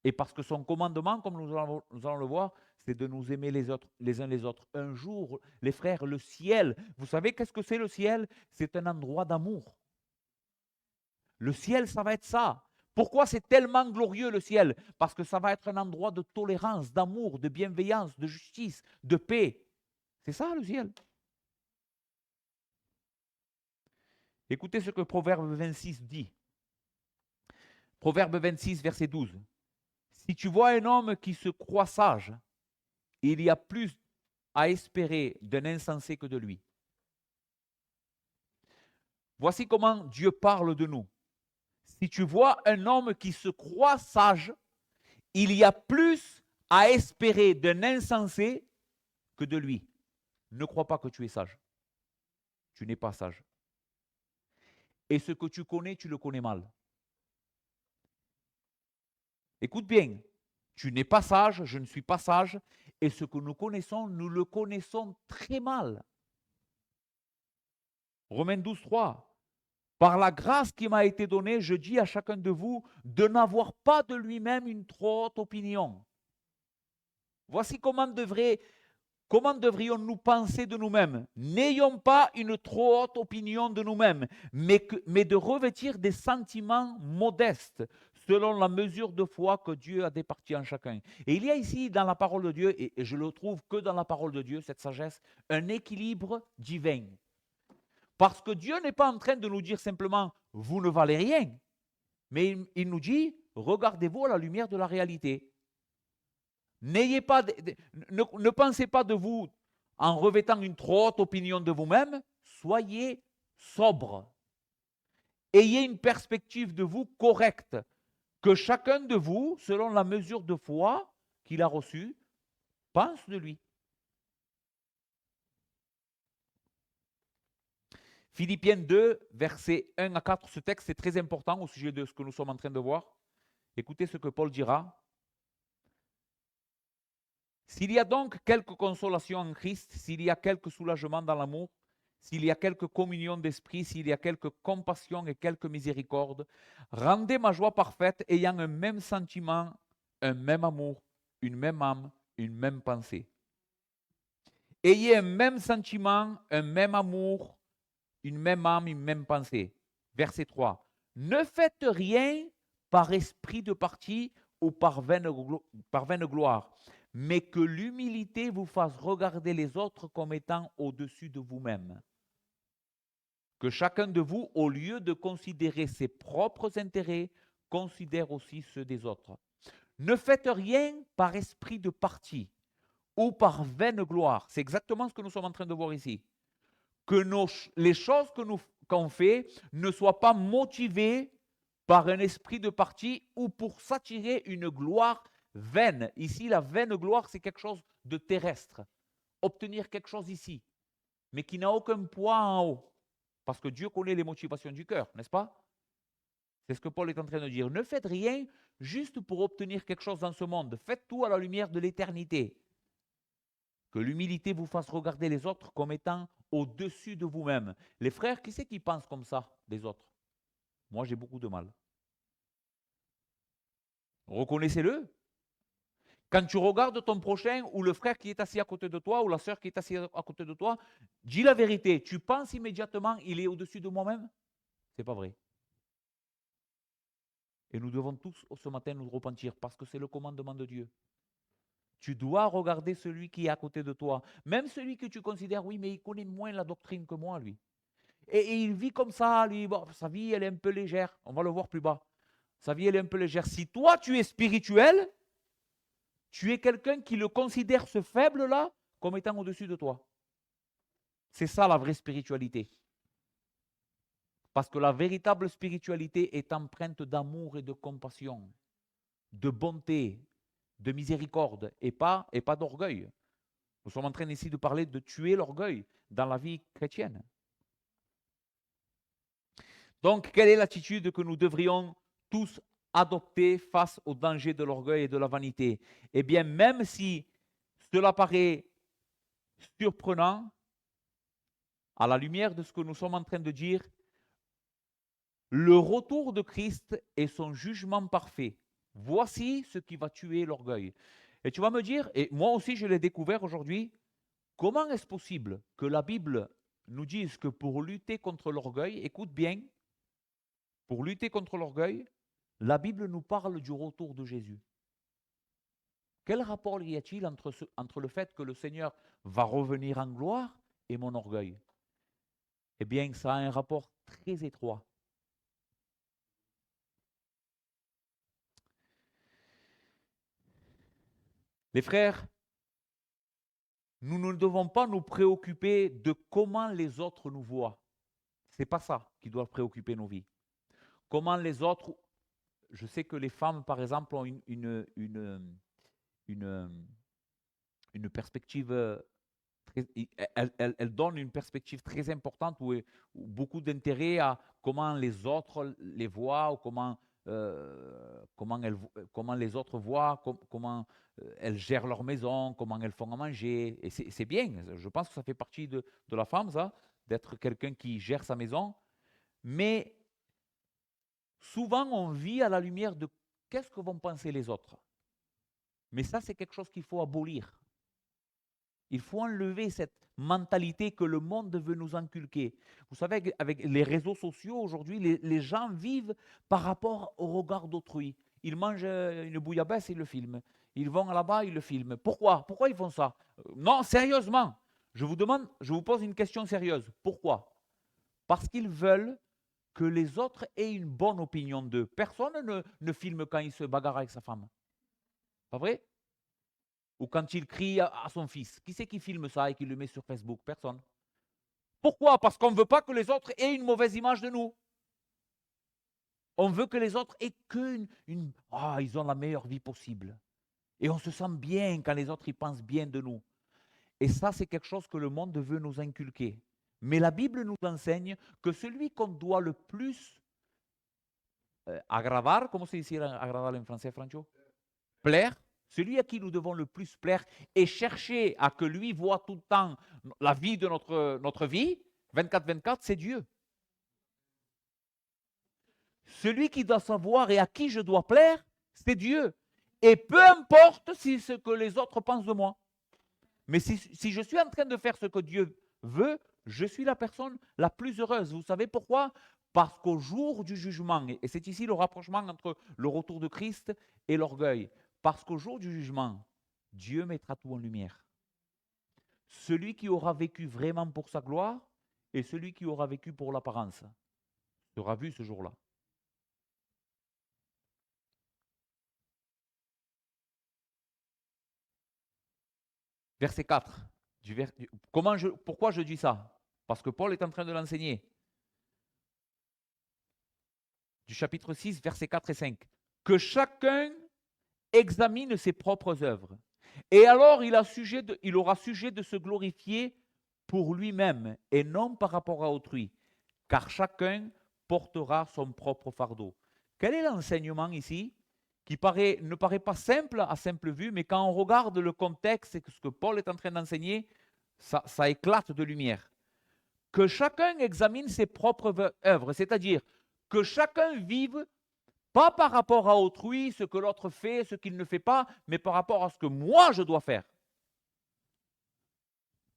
Et parce que son commandement, comme nous allons le voir, c'est de nous aimer les uns les autres. Un jour, les frères, le ciel, vous savez qu'est-ce que c'est le ciel? C'est un endroit d'amour. Le ciel, ça va être ça. Pourquoi c'est tellement glorieux le ciel? Parce que ça va être un endroit de tolérance, d'amour, de bienveillance, de justice, de paix. C'est ça le ciel. Écoutez ce que Proverbe 26 dit. Proverbe 26, verset 12. Si tu vois un homme qui se croit sage, il y a plus à espérer d'un insensé que de lui. Voici comment Dieu parle de nous. Si tu vois un homme qui se croit sage, il y a plus à espérer d'un insensé que de lui. Ne crois pas que tu es sage. Tu n'es pas sage. Et ce que tu connais, tu le connais mal. Écoute bien, tu n'es pas sage, je ne suis pas sage, et ce que nous connaissons, nous le connaissons très mal. Romains 12, 3. Par la grâce qui m'a été donnée, je dis à chacun de vous de n'avoir pas de lui-même une trop haute opinion. Voici comment devrions-nous penser de nous-mêmes. N'ayons pas une trop haute opinion de nous-mêmes, mais de revêtir des sentiments modestes, selon la mesure de foi que Dieu a départie en chacun. Et il y a ici, dans la parole de Dieu, et je le trouve que dans la parole de Dieu, cette sagesse, un équilibre divin. Parce que Dieu n'est pas en train de nous dire simplement « vous ne valez rien », mais il nous dit « regardez-vous à la lumière de la réalité ». Ne pensez pas de vous en revêtant une trop haute opinion de vous-même, soyez sobre. Ayez une perspective de vous correcte, que chacun de vous, selon la mesure de foi qu'il a reçue, pense de lui. Philippiens 2, versets 1 à 4, ce texte est très important au sujet de ce que nous sommes en train de voir. Écoutez ce que Paul dira. S'il y a donc quelque consolation en Christ, s'il y a quelque soulagement dans l'amour, s'il y a quelque communion d'esprit, s'il y a quelque compassion et quelque miséricorde, rendez ma joie parfaite ayant un même sentiment, un même amour, une même âme, une même pensée. Ayez un même sentiment, un même amour, une même âme, une même pensée. Verset 3. Ne faites rien par esprit de parti ou par vaine gloire, mais que l'humilité vous fasse regarder les autres comme étant au-dessus de vous-même. Que chacun de vous, au lieu de considérer ses propres intérêts, considère aussi ceux des autres. Ne faites rien par esprit de parti ou par vaine gloire. C'est exactement ce que nous sommes en train de voir ici. Que les choses qu'on fait ne soient pas motivées par un esprit de parti ou pour s'attirer une gloire vaine. Ici, la vaine gloire, c'est quelque chose de terrestre. Obtenir quelque chose ici, mais qui n'a aucun poids en haut. Parce que Dieu connaît les motivations du cœur, n'est-ce pas? C'est ce que Paul est en train de dire. Ne faites rien juste pour obtenir quelque chose dans ce monde. Faites tout à la lumière de l'éternité. Que l'humilité vous fasse regarder les autres comme étant au-dessus de vous-même. Les frères, qui c'est qui pense comme ça des autres? Moi, j'ai beaucoup de mal. Reconnaissez-le. Quand tu regardes ton prochain ou le frère qui est assis à côté de toi ou la sœur qui est assise à côté de toi, dis la vérité. Tu penses immédiatement, il est au-dessus de moi-même? C'est pas vrai. Et nous devons tous ce matin nous repentir parce que c'est le commandement de Dieu. Tu dois regarder celui qui est à côté de toi, même celui que tu considères, oui, mais il connaît moins la doctrine que moi, lui. Et il vit comme ça, lui, bon, sa vie, elle est un peu légère. On va le voir plus bas. Sa vie, elle est un peu légère. Si toi, tu es spirituel, tu es quelqu'un qui le considère, ce faible-là, comme étant au-dessus de toi. C'est ça la vraie spiritualité. Parce que la véritable spiritualité est empreinte d'amour et de compassion, de bonté, de miséricorde et pas d'orgueil. Nous sommes en train ici de parler de tuer l'orgueil dans la vie chrétienne. Donc, quelle est l'attitude que nous devrions tous adopter face au danger de l'orgueil et de la vanité? Eh bien, même si cela paraît surprenant, à la lumière de ce que nous sommes en train de dire, le retour de Christ et son jugement parfait. Voici ce qui va tuer l'orgueil. Et tu vas me dire, et moi aussi je l'ai découvert aujourd'hui, comment est-ce possible que la Bible nous dise que pour lutter contre l'orgueil, écoute bien, pour lutter contre l'orgueil, la Bible nous parle du retour de Jésus. Quel rapport y a-t-il entre le fait que le Seigneur va revenir en gloire et mon orgueil? Eh bien, ça a un rapport très étroit. Les frères, nous ne devons pas nous préoccuper de comment les autres nous voient. Ce n'est pas ça qui doit préoccuper nos vies. Comment les autres, je sais que les femmes, par exemple, ont une perspective, elles donnent une perspective très importante ou beaucoup d'intérêt à comment les autres les voient ou comment les autres voient, comment elles gèrent leur maison, comment elles font à manger. Et c'est bien, je pense que ça fait partie de la femme, ça, d'être quelqu'un qui gère sa maison. Mais souvent, on vit à la lumière de qu'est-ce que vont penser les autres. Mais ça, c'est quelque chose qu'il faut abolir. Il faut enlever cette mentalité que le monde veut nous inculquer. Vous savez, avec les réseaux sociaux aujourd'hui, les gens vivent par rapport au regard d'autrui. Ils mangent une bouillabaisse, ils le filment. Ils vont là-bas, ils le filment. Pourquoi? Pourquoi ils font ça? Non, sérieusement, je vous pose une question sérieuse. Pourquoi? Parce qu'ils veulent que les autres aient une bonne opinion d'eux. Personne ne filme quand il se bagarre avec sa femme. Pas vrai? Ou quand il crie à son fils. Qui c'est qui filme ça et qui le met sur Facebook? Personne. Pourquoi? Parce qu'on ne veut pas que les autres aient une mauvaise image de nous. On veut que les autres aient ils ont la meilleure vie possible. Et on se sent bien quand les autres y pensent bien de nous. Et ça, c'est quelque chose que le monde veut nous inculquer. Mais la Bible nous enseigne que celui qu'on doit le plus agradar, comment se dit agradar en français, Francho? Plaire. Celui à qui nous devons le plus plaire et chercher à que lui voit tout le temps la vie de notre vie, 24-24, c'est Dieu. Celui qui doit savoir et à qui je dois plaire, c'est Dieu. Et peu importe ce que les autres pensent de moi. Mais si je suis en train de faire ce que Dieu veut, je suis la personne la plus heureuse. Vous savez pourquoi? Parce qu'au jour du jugement, et c'est ici le rapprochement entre le retour de Christ et l'orgueil, parce qu'au jour du jugement, Dieu mettra tout en lumière. Celui qui aura vécu vraiment pour sa gloire et celui qui aura vécu pour l'apparence sera vu ce jour-là. Verset 4. Pourquoi je dis ça? Parce que Paul est en train de l'enseigner. Du chapitre 6, versets 4 et 5. Que chacun examine ses propres œuvres. Et alors il aura sujet de se glorifier pour lui-même et non par rapport à autrui, car chacun portera son propre fardeau. Quel est l'enseignement ici qui ne paraît pas simple à simple vue, mais quand on regarde le contexte et ce que Paul est en train d'enseigner, ça éclate de lumière. Que chacun examine ses propres œuvres, c'est-à-dire que chacun vive pas par rapport à autrui, ce que l'autre fait, ce qu'il ne fait pas, mais par rapport à ce que moi je dois faire.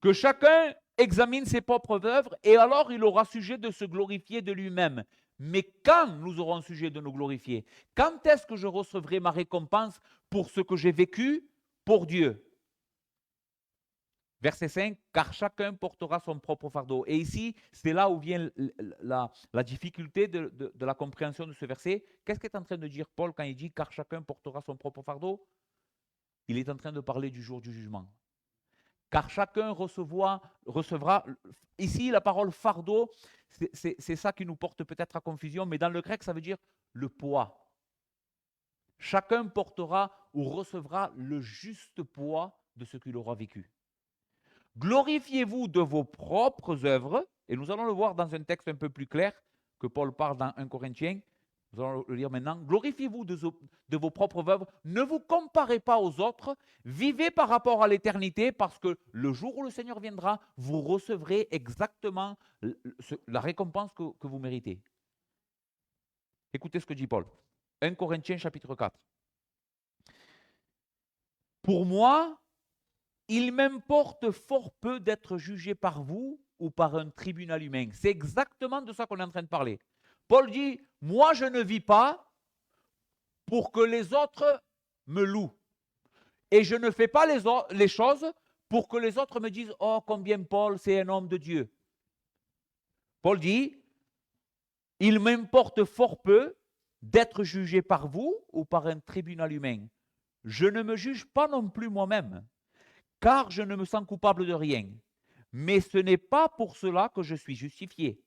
Que chacun examine ses propres œuvres et alors il aura sujet de se glorifier de lui-même. Mais quand nous aurons sujet de nous glorifier? Quand est-ce que je recevrai ma récompense pour ce que j'ai vécu pour Dieu? Verset 5, car chacun portera son propre fardeau. Et ici, c'est là où vient la difficulté de la compréhension de ce verset. Qu'est-ce qu'est en train de dire Paul quand il dit car chacun portera son propre fardeau? Il est en train de parler du jour du jugement. Car chacun recevra, ici la parole fardeau, c'est ça qui nous porte peut-être à confusion, mais dans le grec ça veut dire le poids. Chacun portera ou recevra le juste poids de ce qu'il aura vécu. Glorifiez-vous de vos propres œuvres, et nous allons le voir dans un texte un peu plus clair que Paul parle dans 1 Corinthiens. Nous allons le lire maintenant. Glorifiez-vous de vos propres œuvres. Ne vous comparez pas aux autres. Vivez par rapport à l'éternité parce que le jour où le Seigneur viendra, vous recevrez exactement la récompense que vous méritez. Écoutez ce que dit Paul. 1 Corinthiens chapitre 4. Pour moi, il m'importe fort peu d'être jugé par vous ou par un tribunal humain. C'est exactement de ça qu'on est en train de parler. Paul dit, moi je ne vis pas pour que les autres me louent. Et je ne fais pas les choses pour que les autres me disent, oh combien Paul c'est un homme de Dieu. Paul dit, il m'importe fort peu d'être jugé par vous ou par un tribunal humain. Je ne me juge pas non plus moi-même, car je ne me sens coupable de rien. Mais ce n'est pas pour cela que je suis justifié.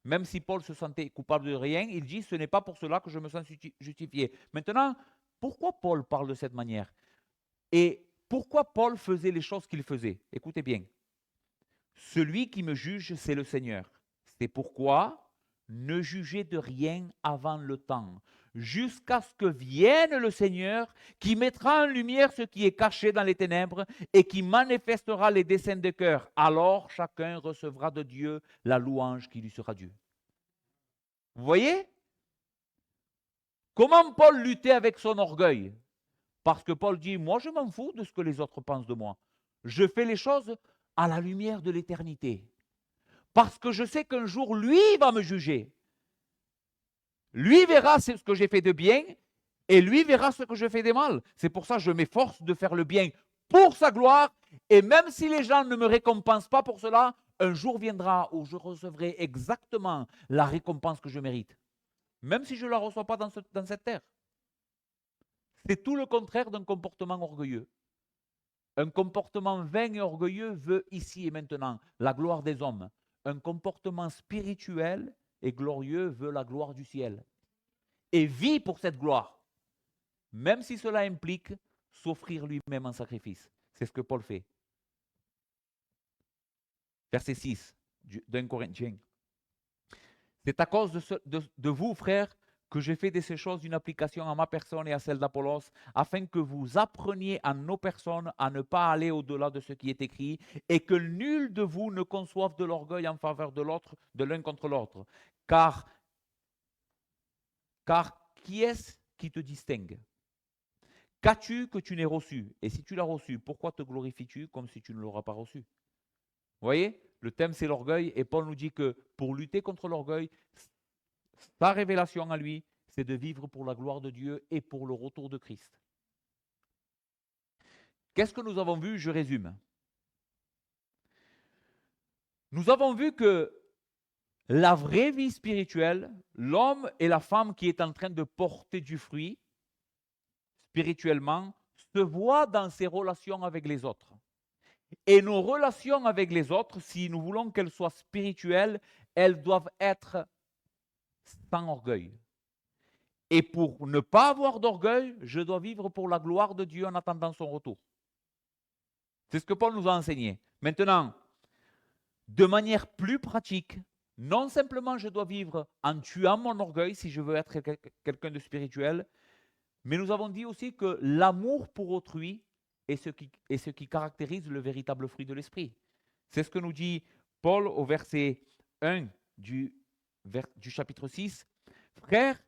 Même si Paul se sentait coupable de rien, il dit, ce n'est pas pour cela que je me sens justifié. Maintenant, pourquoi Paul parle de cette manière? Et pourquoi Paul faisait les choses qu'il faisait? Écoutez bien. Celui qui me juge, c'est le Seigneur. C'est pourquoi ne jugez de rien avant le temps, jusqu'à ce que vienne le Seigneur qui mettra en lumière ce qui est caché dans les ténèbres et qui manifestera les desseins de cœur. Alors chacun recevra de Dieu la louange qui lui sera due. Vous voyez? Comment Paul luttait avec son orgueil? Parce que Paul dit, moi je m'en fous de ce que les autres pensent de moi. Je fais les choses à la lumière de l'éternité. Parce que je sais qu'un jour, lui va me juger. Lui verra ce que j'ai fait de bien et lui verra ce que je fais de mal. C'est pour ça que je m'efforce de faire le bien pour sa gloire. Et même si les gens ne me récompensent pas pour cela, un jour viendra où je recevrai exactement la récompense que je mérite. Même si je ne la reçois pas dans cette terre. C'est tout le contraire d'un comportement orgueilleux. Un comportement vain et orgueilleux veut ici et maintenant la gloire des hommes. Un comportement spirituel et glorieux veut la gloire du ciel. Et vit pour cette gloire, même si cela implique s'offrir lui-même en sacrifice. C'est ce que Paul fait. Verset 6 d'un Corinthien. C'est à cause de vous, frères, que j'ai fait de ces choses une application à ma personne et à celle d'Apollos, afin que vous appreniez à nos personnes à ne pas aller au-delà de ce qui est écrit, et que nul de vous ne conçoive de l'orgueil en faveur de l'autre, de l'un contre l'autre. Car qui est-ce qui te distingue? Qu'as-tu que tu n'aies reçu? Et si tu l'as reçu, pourquoi te glorifies-tu comme si tu ne l'auras pas reçu? Vous voyez, le thème c'est l'orgueil, et Paul nous dit que pour lutter contre l'orgueil, sa révélation à lui, c'est de vivre pour la gloire de Dieu et pour le retour de Christ. Qu'est-ce que nous avons vu? Je résume. Nous avons vu que la vraie vie spirituelle, l'homme et la femme qui est en train de porter du fruit spirituellement, se voient dans ses relations avec les autres. Et nos relations avec les autres, si nous voulons qu'elles soient spirituelles, elles doivent être sans orgueil. Et pour ne pas avoir d'orgueil, je dois vivre pour la gloire de Dieu en attendant son retour. C'est ce que Paul nous a enseigné. Maintenant, de manière plus pratique, non simplement je dois vivre en tuant mon orgueil si je veux être quelqu'un de spirituel, mais nous avons dit aussi que l'amour pour autrui est ce qui caractérise le véritable fruit de l'esprit. C'est ce que nous dit Paul au verset 1 du chapitre 6. Frères,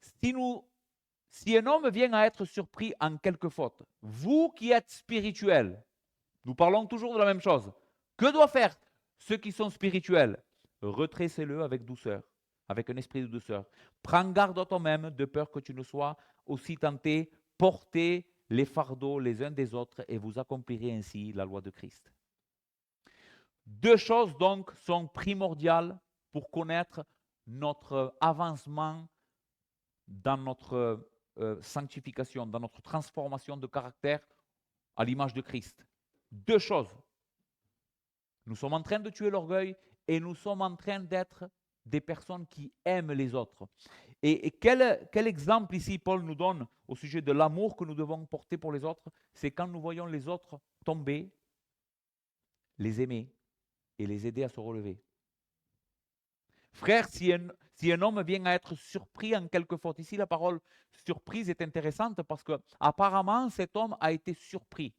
si un homme vient à être surpris en quelque faute, vous qui êtes spirituels, nous parlons toujours de la même chose. Que doivent faire ceux qui sont spirituels? Redressez-le avec douceur, avec un esprit de douceur. Prends garde à toi-même de peur que tu ne sois aussi tenté. Portez les fardeaux les uns des autres et vous accomplirez ainsi la loi de Christ. Deux choses donc sont primordiales pour connaître notre avancement dans notre sanctification, dans notre transformation de caractère à l'image de Christ. Deux choses. Nous sommes en train de tuer l'orgueil et nous sommes en train d'être des personnes qui aiment les autres. Et quel exemple ici Paul nous donne au sujet de l'amour que nous devons porter pour les autres? C'est quand nous voyons les autres tomber, les aimer et les aider à se relever. Frère, si un homme vient à être surpris en quelque faute, ici la parole surprise est intéressante parce que apparemment cet homme a été surpris.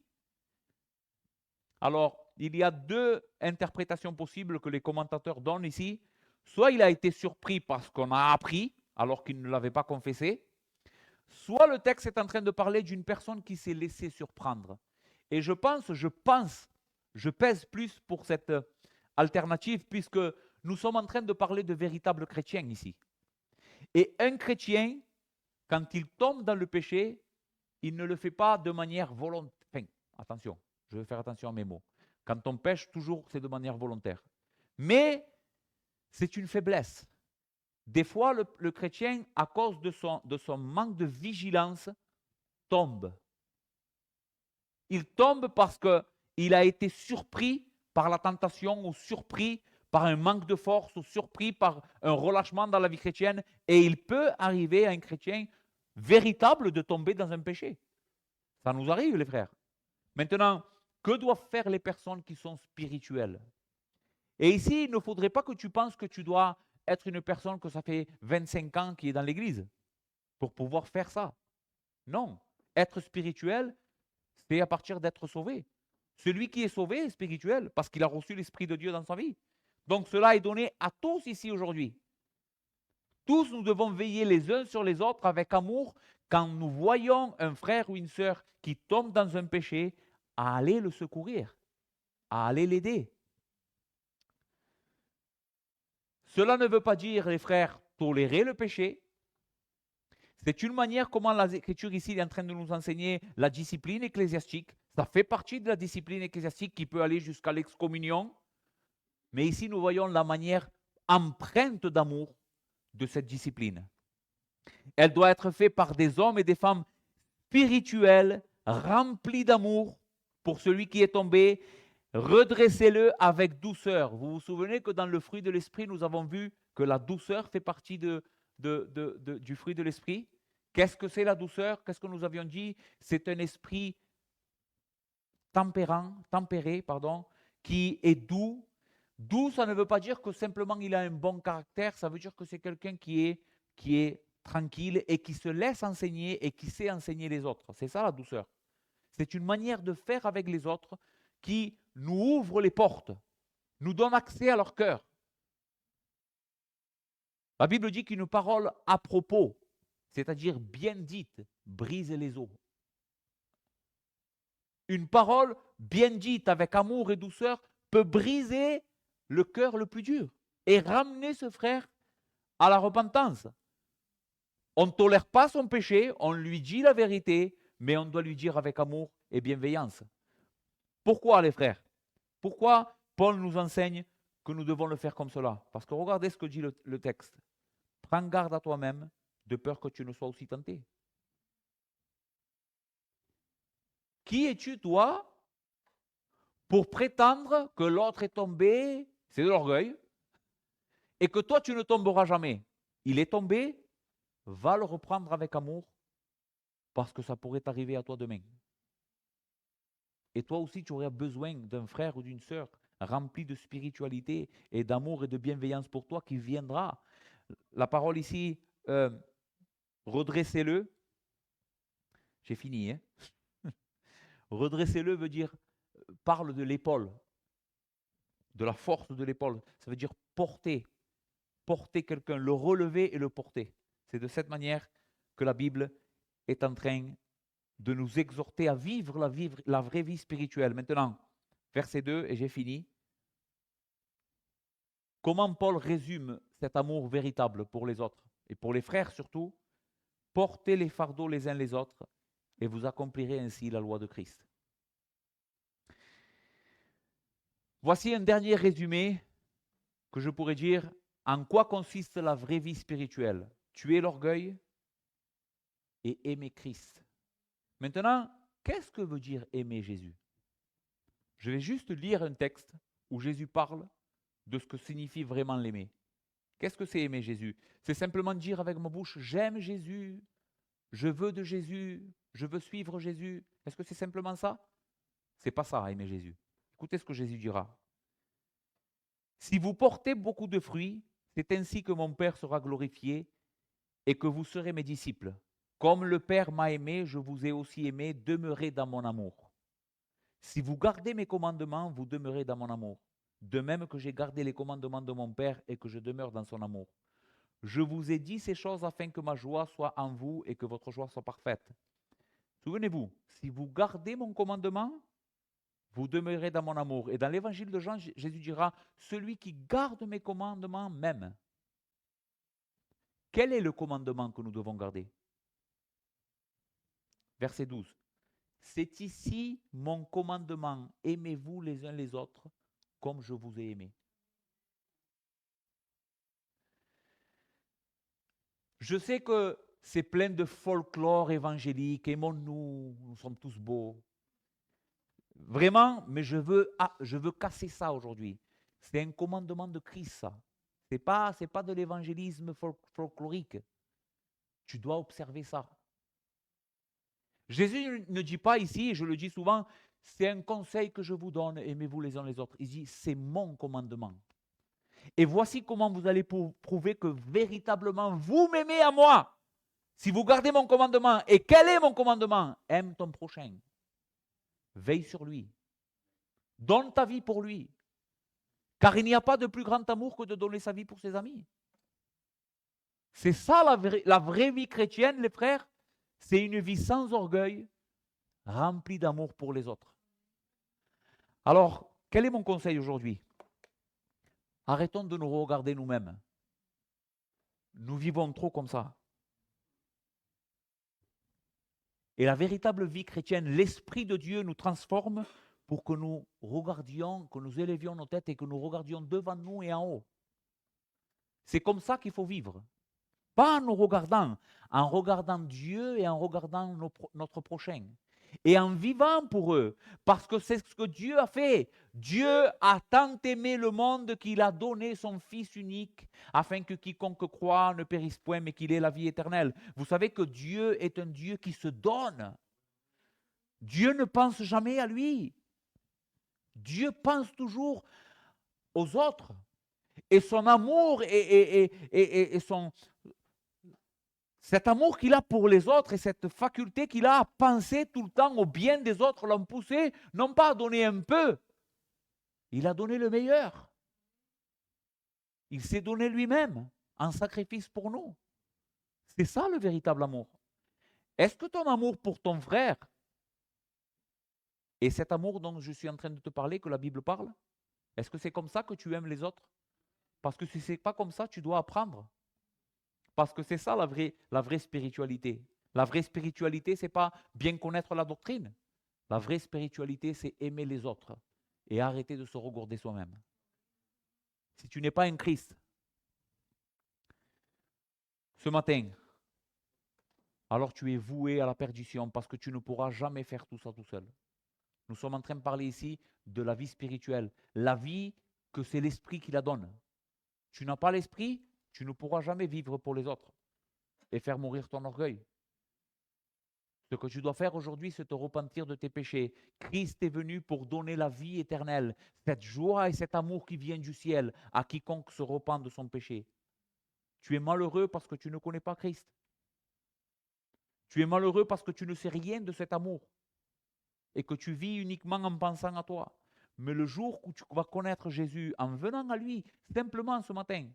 Alors, il y a deux interprétations possibles que les commentateurs donnent ici. Soit il a été surpris parce qu'on a appris alors qu'il ne l'avait pas confessé, soit le texte est en train de parler d'une personne qui s'est laissée surprendre. Et je pèse plus pour cette alternative puisque nous sommes en train de parler de véritables chrétiens ici. Et un chrétien, quand il tombe dans le péché, il ne le fait pas de manière volontaire. Enfin, attention, je vais faire attention à mes mots. Quand on pêche, toujours, c'est de manière volontaire. Mais c'est une faiblesse. Des fois, le chrétien, à cause de son manque de vigilance, tombe. Il tombe parce qu'il a été surpris par la tentation ou surpris par un manque de force ou surpris par un relâchement dans la vie chrétienne. Et il peut arriver à un chrétien véritable de tomber dans un péché. Ça nous arrive, les frères. Maintenant, que doivent faire les personnes qui sont spirituelles? Et ici, il ne faudrait pas que tu penses que tu dois être une personne que ça fait 25 ans qui est dans l'église pour pouvoir faire ça. Non. Être spirituel, c'est à partir d'être sauvé. Celui qui est sauvé est spirituel parce qu'il a reçu l'Esprit de Dieu dans sa vie. Donc cela est donné à tous ici aujourd'hui. Tous nous devons veiller les uns sur les autres avec amour quand nous voyons un frère ou une sœur qui tombe dans un péché, à aller le secourir, à aller l'aider. Cela ne veut pas dire, les frères, tolérer le péché. C'est une manière comment l'Écriture ici est en train de nous enseigner la discipline ecclésiastique. Ça fait partie de la discipline ecclésiastique qui peut aller jusqu'à l'excommunion. Mais ici, nous voyons la manière empreinte d'amour de cette discipline. Elle doit être faite par des hommes et des femmes spirituels, remplis d'amour pour celui qui est tombé. Redressez-le avec douceur. Vous vous souvenez que dans le fruit de l'esprit, nous avons vu que la douceur fait partie du fruit de l'esprit. Qu'est-ce que c'est la douceur? Qu'est-ce que nous avions dit? C'est un esprit tempéré, qui est doux. Doux, ça ne veut pas dire que simplement il a un bon caractère, ça veut dire que c'est quelqu'un qui est tranquille et qui se laisse enseigner et qui sait enseigner les autres. C'est ça la douceur. C'est une manière de faire avec les autres qui nous ouvre les portes, nous donne accès à leur cœur. La Bible dit qu'une parole à propos, c'est-à-dire bien dite, brise les os. Une parole bien dite avec amour et douceur peut briser le cœur le plus dur et ramener ce frère à la repentance. On ne tolère pas son péché, on lui dit la vérité, mais on doit lui dire avec amour, et bienveillance. Pourquoi les frères? Pourquoi Paul nous enseigne que nous devons le faire comme cela? Parce que regardez ce que dit le texte. Prends garde à toi-même, de peur que tu ne sois aussi tenté. Qui es-tu, toi, pour prétendre que l'autre est tombé, c'est de l'orgueil, et que toi, tu ne tomberas jamais? Il est tombé, va le reprendre avec amour, parce que ça pourrait t'arriver à toi demain. Et toi aussi, tu aurais besoin d'un frère ou d'une sœur rempli de spiritualité et d'amour et de bienveillance pour toi qui viendra. La parole ici, redressez-le. J'ai fini, hein. Redressez-le veut dire, parle de l'épaule, de la force de l'épaule. Ça veut dire porter quelqu'un, le relever et le porter. C'est de cette manière que la Bible est en train de nous exhorter à vivre la vraie vie spirituelle. Maintenant, verset 2, et j'ai fini. Comment Paul résume cet amour véritable pour les autres et pour les frères surtout? Portez les fardeaux les uns les autres et vous accomplirez ainsi la loi de Christ. Voici un dernier résumé que je pourrais dire en quoi consiste la vraie vie spirituelle. Tuer l'orgueil et aimer Christ. Maintenant, qu'est-ce que veut dire aimer Jésus? Je vais juste lire un texte où Jésus parle de ce que signifie vraiment l'aimer. Qu'est-ce que c'est aimer Jésus? C'est simplement dire avec ma bouche, j'aime Jésus, je veux de Jésus, je veux suivre Jésus. Est-ce que c'est simplement ça? C'est pas ça, aimer Jésus. Écoutez ce que Jésus dira. Si vous portez beaucoup de fruits, c'est ainsi que mon Père sera glorifié et que vous serez mes disciples. Comme le Père m'a aimé, je vous ai aussi aimé, demeurez dans mon amour. Si vous gardez mes commandements, vous demeurez dans mon amour. De même que j'ai gardé les commandements de mon Père et que je demeure dans son amour. Je vous ai dit ces choses afin que ma joie soit en vous et que votre joie soit parfaite. Souvenez-vous, si vous gardez mon commandement, vous demeurez dans mon amour. Et dans l'évangile de Jean, Jésus dira, celui qui garde mes commandements m'aime. Quel est le commandement que nous devons garder? Verset 12. C'est ici mon commandement, aimez-vous les uns les autres comme je vous ai aimé. Je sais que c'est plein de folklore évangélique, aimons-nous, nous sommes tous beaux. Vraiment, mais je veux casser ça aujourd'hui. C'est un commandement de Christ, ça. C'est pas de l'évangélisme folklorique. Tu dois observer ça. Jésus ne dit pas ici, et je le dis souvent, c'est un conseil que je vous donne, aimez-vous les uns les autres. Il dit, c'est mon commandement. Et voici comment vous allez prouver que véritablement vous m'aimez à moi. Si vous gardez mon commandement, et quel est mon commandement? Aime ton prochain. Veille sur lui. Donne ta vie pour lui. Car il n'y a pas de plus grand amour que de donner sa vie pour ses amis. C'est ça la vraie vie chrétienne, les frères. C'est une vie sans orgueil, remplie d'amour pour les autres. Alors, quel est mon conseil aujourd'hui? Arrêtons de nous regarder nous-mêmes. Nous vivons trop comme ça. Et la véritable vie chrétienne, l'Esprit de Dieu nous transforme pour que nous regardions, que nous élevions nos têtes et que nous regardions devant nous et en haut. C'est comme ça qu'il faut vivre. Pas en nous regardant, en regardant Dieu et en regardant notre prochain. Et en vivant pour eux, parce que c'est ce que Dieu a fait. Dieu a tant aimé le monde qu'il a donné son Fils unique, afin que quiconque croit ne périsse point, mais qu'il ait la vie éternelle. Vous savez que Dieu est un Dieu qui se donne. Dieu ne pense jamais à lui. Dieu pense toujours aux autres. Et son amour et cet amour qu'il a pour les autres et cette faculté qu'il a à penser tout le temps au bien des autres l'ont poussé, non pas à donner un peu, il a donné le meilleur. Il s'est donné lui-même en sacrifice pour nous. C'est ça le véritable amour. Est-ce que ton amour pour ton frère est cet amour dont je suis en train de te parler, que la Bible parle? Est-ce que c'est comme ça que tu aimes les autres? Parce que si ce n'est pas comme ça, tu dois apprendre. Parce que c'est ça la vraie spiritualité. La vraie spiritualité, ce n'est pas bien connaître la doctrine. La vraie spiritualité, c'est aimer les autres et arrêter de se regourder soi-même. Si tu n'es pas un Christ, ce matin, alors tu es voué à la perdition parce que tu ne pourras jamais faire tout ça tout seul. Nous sommes en train de parler ici de la vie spirituelle, la vie que c'est l'esprit qui la donne. Tu n'as pas l'esprit, tu ne pourras jamais vivre pour les autres et faire mourir ton orgueil. Ce que tu dois faire aujourd'hui, c'est te repentir de tes péchés. Christ est venu pour donner la vie éternelle, cette joie et cet amour qui vient du ciel à quiconque se repent de son péché. Tu es malheureux parce que tu ne connais pas Christ. Tu es malheureux parce que tu ne sais rien de cet amour et que tu vis uniquement en pensant à toi. Mais le jour où tu vas connaître Jésus en venant à lui, simplement ce matin,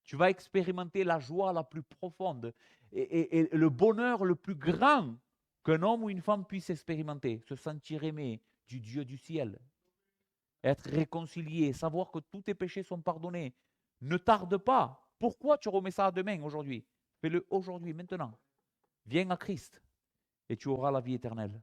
tu vas expérimenter la joie la plus profonde et le bonheur le plus grand qu'un homme ou une femme puisse expérimenter, se sentir aimé du Dieu du ciel, être réconcilié, savoir que tous tes péchés sont pardonnés. Ne tarde pas. Pourquoi tu remets ça à demain, aujourd'hui? Fais-le aujourd'hui, maintenant. Viens à Christ et tu auras la vie éternelle.